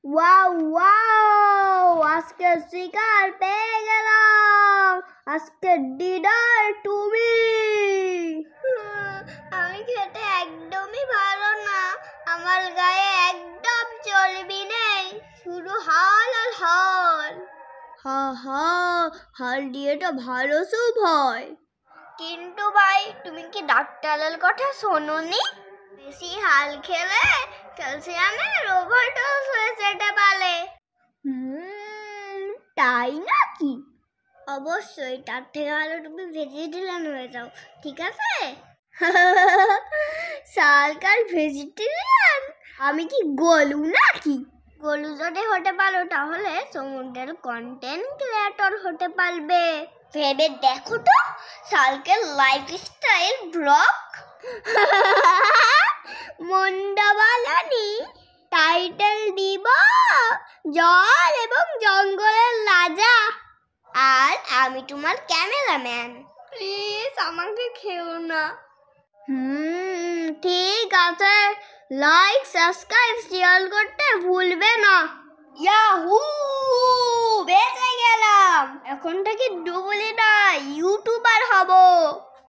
Wow wow, আজকে শিকার পেয়ে গেলাম। আজকে ডিনার তুমি। আমি খেতে একদমই ভালো না, আমার গায়ে একদম চর্বি নেই, শুধু হাল আর হাল। হা হা, হাল দিয়ে তো ভালো স্যুপ হয়। কিন্তু ভাই, তুমি কি ডাক্তারের কথা শোনোনি? বেশি হাল খেলে ক্যালসিয়ামের ওভারডোজ হয়ে যেতে পারে। তাই নাকি? অবশ্যই, তার থেকে ভালো তুমি ভেজিটেরিয়ান হয়ে যাও, ঠিক আছে? সালকার ভেজিটেরিয়ান? আমি কি গলু নাকি? গলু যদি হতে পারো তাহলে সমুদ্রের কন্টেন্ট ক্রিয়েটর হতে পারবে। ভেবে দেখো তো, সালকের লাইফস্টাইল ব্লগ। মন্দ বলনি, টাইটেল দিব জল এবং জঙ্গলের রাজা। আর আমি তোমার ক্যামেরাম্যান। প্লিজ আমাকে খেও না। ঠিক আছে, লাইক সাবস্ক্রাইব শেয়ার করতে ভুলবে না। ইয়াহু, বেঁচে গেলাম। এখন থেকে